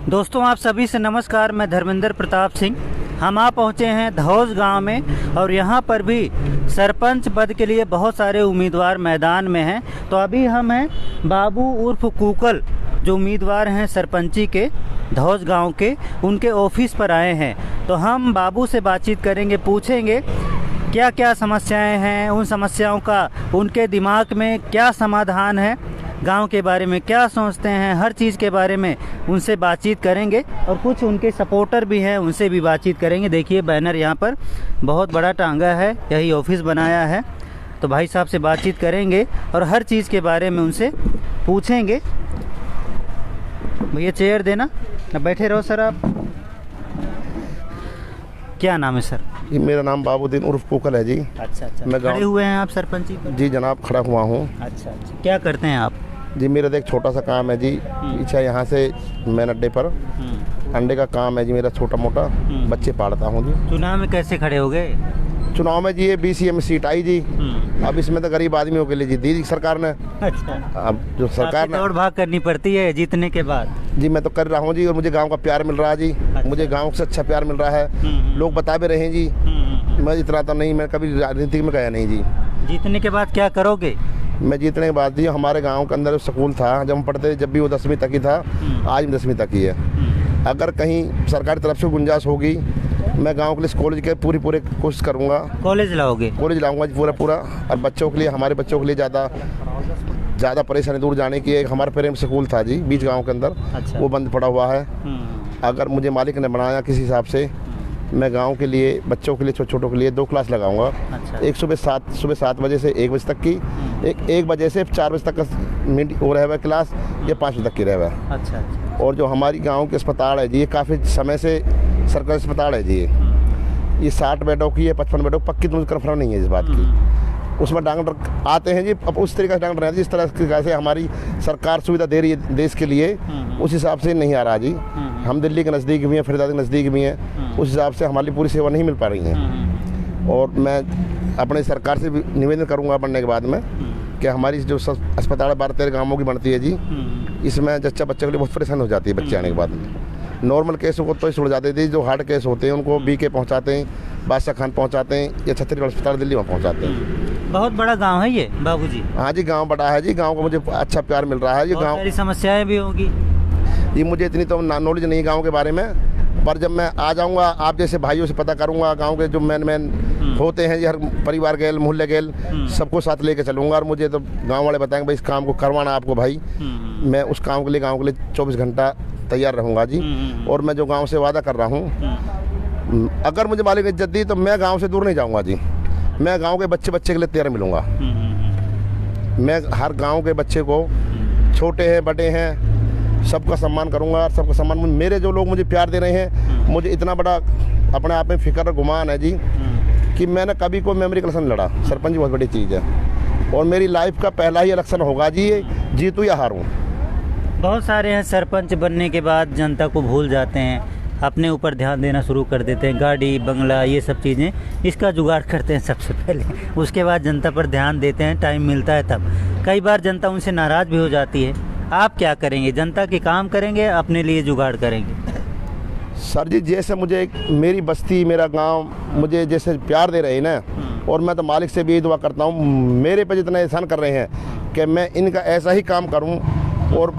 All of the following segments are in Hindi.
दोस्तों आप सभी से नमस्कार। मैं धर्मेंद्र प्रताप सिंह। हम आ पहुँचे हैं धौस गांव में और यहाँ पर भी सरपंच पद के लिए बहुत सारे उम्मीदवार मैदान में हैं। तो अभी हम हैं बाबू उर्फ कुकल जो उम्मीदवार हैं सरपंची के धौस गांव के, उनके ऑफिस पर आए हैं। तो हम बाबू से बातचीत करेंगे, पूछेंगे क्या क्या समस्याएं हैं, उन समस्याओं का उनके दिमाग में क्या समाधान है, गांव के बारे में क्या सोचते हैं, हर चीज़ के बारे में उनसे बातचीत करेंगे। और कुछ उनके सपोर्टर भी हैं, उनसे भी बातचीत करेंगे। देखिए बैनर यहाँ पर बहुत बड़ा टांगा है, यही ऑफिस बनाया है। तो भाई साहब से बातचीत करेंगे और हर चीज़ के बारे में उनसे पूछेंगे। भैया चेयर देना, बैठे रहो सर। आप क्या नाम है सर? जी मेरा नाम बाबूद्दीन उर्फ कुकल है जी। अच्छा। मैं खड़े हुए हैं आप सरपंची पर? जी जनाब खड़ा हुआ हूँ। अच्छा। क्या करते हैं आप? जी मेरा एक छोटा सा काम है जी, पीछे यहाँ से मेन अड्डे पर अंडे का काम है जी मेरा, छोटा मोटा बच्चे पालता हूँ जी। चुनाव में कैसे खड़े हो गए? चुनाव में जी ये BCM सीट आई जी। अब इसमें तो गरीब आदमियों के लिए जी दी सरकार ने। अच्छा। अब जो सरकार ने दौड़ भाग करनी पड़ती है जीतने के बाद? जी मैं तो कर रहा हूँ जी, और मुझे गांव का प्यार मिल रहा है जी। अच्छा। मुझे गांव से अच्छा प्यार मिल रहा है, लोग बता भी रहे हैं जी। मैं इतना तो नहीं, मैं कभी राजनीति में गया नहीं जी। जीतने के बाद क्या करोगे? मैं जीतने के बाद जी हमारे गांव के अंदर स्कूल था, जब हम पढ़ते जब भी वो 10वीं तक ही था, आज 10वीं तक ही है। अगर कहीं सरकारी तरफ से गुंजाइश होगी, मैं गांव के लिए कॉलेज के पूरी कोशिश करूंगा। कॉलेज लाओगे? कॉलेज लाऊंगा जी पूरा। और बच्चों के लिए, हमारे बच्चों के लिए ज़्यादा परेशानी दूर जाने की एक हमारा प्रेम स्कूल था जी बीच गांव के अंदर। अच्छा। वो बंद पड़ा हुआ है। अगर मुझे मालिक ने बनाया किसी हिसाब से, मैं गांव के लिए, बच्चों के लिए, छोटों के लिए 2 क्लास लगाऊंगा। अच्छा। एक सुबह 7 बजे से 1 बजे तक की, 1 बजे से 4 बजे तक का वो रहे हुआ क्लास, या 5 बजे तक की रहे हुआ। अच्छा। और जो हमारी गांव के अस्पताल है जी, ये काफ़ी समय से सरकारी अस्पताल है जी। ये 60 बेडों की है, 55 बेडों, पक्की तो मुझे कन्फर्म नहीं है इस बात की। उसमें डॉक्टर आते हैं जी, अब उस तरीके से डॉक्टर है जिस तरह से हमारी सरकार सुविधा दे रही है देश के लिए, उस हिसाब से नहीं आ रहा जी। हम दिल्ली के नज़दीक भी हैं, फरीदाबाद के नज़दीक भी हैं, उस हिसाब से हमारी पूरी सेवा नहीं मिल पा रही है। और मैं अपने सरकार से भी निवेदन करूंगा बनने के बाद में कि हमारी जो अस्पताल 12-13 गाँवों की बनती है जी, इसमें जच्चा बच्चे के लिए बहुत परेशानी हो जाती है बच्चे आने के बाद में। नॉर्मल केसों को तो ही छोड़ जाते थे, जो हार्ड केस होते हैं उनको BK पहुंचाते हैं, बादशाह खान पहुंचाते हैं, या छत्तीसगढ़ अस्पताल दिल्ली में पहुंचाते हैं। बहुत बड़ा गांव है ये बाबूजी? हाँ जी गांव बड़ा है जी, गांव को मुझे अच्छा प्यार मिल रहा है। ये गांव सारी समस्याएं भी होगी जी, मुझे इतनी तो नॉलेज नहीं गाँव के बारे में, पर जब मैं आ जाऊँगा आप जैसे भाइयों से पता करूँगा, गाँव के जो मैन होते हैं, हर परिवार गेल, मोहल्ले गेल, सबको साथ लेके चलूँगा। और मुझे तो गाँव वाले बताएंगे भाई इस काम को करवाना आपको भाई, मैं उस काम के लिए गाँव के लिए 24 घंटा तैयार रहूँगा जी। और मैं जो गांव से वादा कर रहा हूँ, अगर मुझे मालिक इज्जत दी तो मैं गांव से दूर नहीं जाऊँगा जी। मैं गांव के बच्चे के लिए तैयार मिलूँगा। मैं हर गांव के बच्चे को, छोटे हैं बड़े हैं, सबका सम्मान करूँगा। सबका सम्मान, मेरे जो लोग मुझे प्यार दे रहे हैं, मुझे इतना बड़ा अपने आप में फिक्र और गुमान है जी कि मैंने कभी कोई मेमोरी इलेक्शन लड़ा। सरपंच बहुत बड़ी चीज़ है, और मेरी लाइफ का पहला ही इलेक्शन होगा जी, ये जीतूँ या हारूँ। बहुत सारे हैं सरपंच बनने के बाद जनता को भूल जाते हैं, अपने ऊपर ध्यान देना शुरू कर देते हैं, गाड़ी बंगला ये सब चीज़ें, इसका जुगाड़ करते हैं सबसे पहले, उसके बाद जनता पर ध्यान देते हैं, टाइम मिलता है तब। कई बार जनता उनसे नाराज़ भी हो जाती है। आप क्या करेंगे? जनता के काम करेंगे, अपने लिए जुगाड़ करेंगे? सर जी जैसे मुझे मेरी बस्ती, मेरा गांव मुझे जैसे प्यार दे रहे हैं ना, और मैं तो मालिक से भी दुआ करता हूँ, मेरे पे जितना एहसान कर रहे हैं कि मैं इनका ऐसा ही काम करूँ। और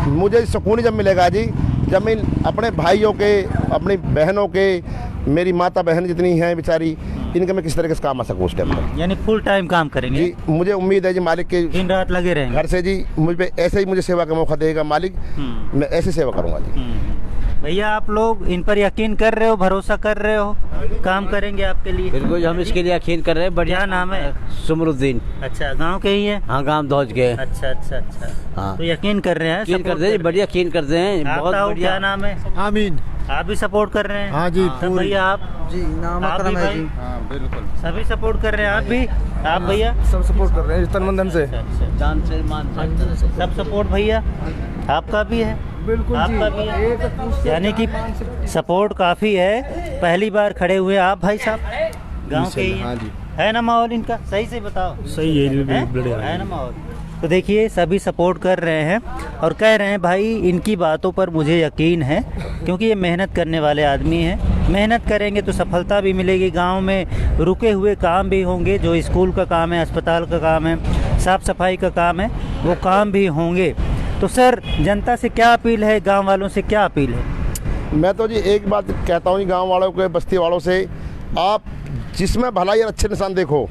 मुझे सुकून जब मिलेगा जी, जब मैं अपने भाइयों के, अपनी बहनों के, मेरी माता बहन जितनी हैं बेचारी, इनका मैं किस तरीके से काम आ सकूँ उस टाइम पर। यानी फुल टाइम काम करेंगे जी। मुझे उम्मीद है जी मालिक के दिन रात लगे रहेंगे घर से जी, मुझ पे ऐसे ही मुझे सेवा का मौका देगा मालिक, मैं ऐसे सेवा करूँगा जी। भैया आप लोग इन पर यकीन कर रहे हो, भरोसा कर रहे हो, काम करेंगे आपके लिए? बिल्कुल, हम इसके लिए यकीन कर रहे हैं। बढ़िया। नाम है? सुमरुद्दीन। अच्छा, गांव के ही है? हाँ, गांव धौज के। अच्छा। हाँ, तो यकीन कर रहे हैं? यकीन करते हैं, बढ़िया यकीन करते हैं, बहुत बढ़िया। क्या नाम है? आमीन। आप भी सपोर्ट कर रहे हैं? हाँ जी। तो भैया आप? जी नाम अकरम है जी। हाँ बिल्कुल, सभी सपोर्ट कर रहे हैं। आप भी? आप भैया? सब सपोर्ट कर रहे हैं तन मन धन से, जान से मान से सब सपोर्ट। भैया आपका भी है? बिल्कुल आपका भी है? यानी कि सपोर्ट काफ़ी है। पहली बार खड़े हुए आप भाई साहब, गांव के ही हैं? हाँ जी। है ना माहौल इनका? सही से बताओ। सही है है ना माहौल? तो देखिए सभी सपोर्ट कर रहे हैं और कह रहे हैं भाई इनकी बातों पर मुझे यकीन है, क्योंकि ये मेहनत करने वाले आदमी हैं। मेहनत करेंगे तो सफलता भी मिलेगी। गांव में रुके हुए काम भी होंगे, जो स्कूल का काम है, अस्पताल का काम है, साफ़ सफाई का काम है, वो काम भी होंगे। तो सर जनता से क्या अपील है, गाँव वालों से क्या अपील है? मैं तो जी एक बात कहता हूँ जी गाँव वालों को, बस्ती वालों से, आप जिसमें भलाई और अच्छे निशान देखो।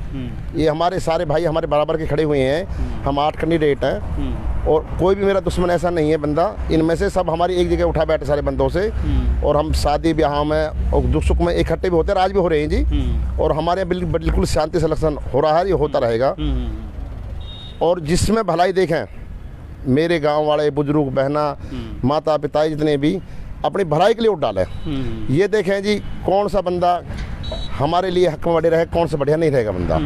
ये हमारे सारे भाई हमारे बराबर के खड़े हुए हैं, हम 8 कैंडिडेट हैं और कोई भी मेरा दुश्मन ऐसा नहीं है बंदा। इनमें से सब हमारी एक जगह उठा बैठे सारे बंदों से, और हम शादी ब्याह में और दुख सुख में इकट्ठे भी होते हैं, आज भी हो रहे हैं जी। और हमारे बिल्कुल शांति से इलेक्शन हो रहा है, ये होता रहेगा। और जिसमें भलाई देखें, मेरे गाँव वाले बुजुर्ग, बहना, माता पिता जितने भी अपनी भलाई के लिए वोट डालें। ये देखें जी कौन सा बंदा हमारे लिए हक में बड़े रहे, कौन सा बढ़िया नहीं रहेगा बंदा।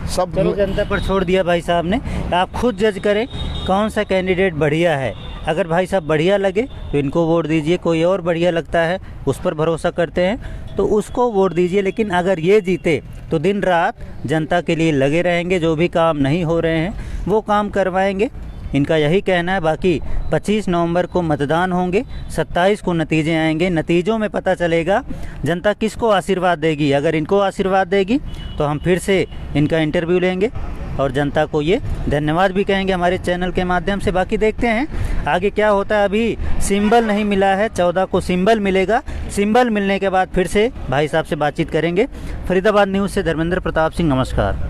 सब चलो जनता पर छोड़ दिया भाई साहब ने, आप खुद जज करें कौन सा कैंडिडेट बढ़िया है। अगर भाई साहब बढ़िया लगे तो इनको वोट दीजिए, कोई और बढ़िया लगता है उस पर भरोसा करते हैं तो उसको वोट दीजिए। लेकिन अगर ये जीते तो दिन रात जनता के लिए लगे रहेंगे, जो भी काम नहीं हो रहे हैं वो काम करवाएंगे, इनका यही कहना है। बाकी 25 नवंबर को मतदान होंगे, 27 को नतीजे आएंगे। नतीजों में पता चलेगा जनता किसको आशीर्वाद देगी। अगर इनको आशीर्वाद देगी तो हम फिर से इनका इंटरव्यू लेंगे और जनता को ये धन्यवाद भी कहेंगे हमारे चैनल के माध्यम से। बाकी देखते हैं आगे क्या होता है। अभी सिंबल नहीं मिला है, 14 को सिंबल मिलेगा। सिंबल मिलने के बाद फिर से भाई साहब से बातचीत करेंगे। फरीदाबाद न्यूज़ से धर्मेंद्र प्रताप सिंह, नमस्कार।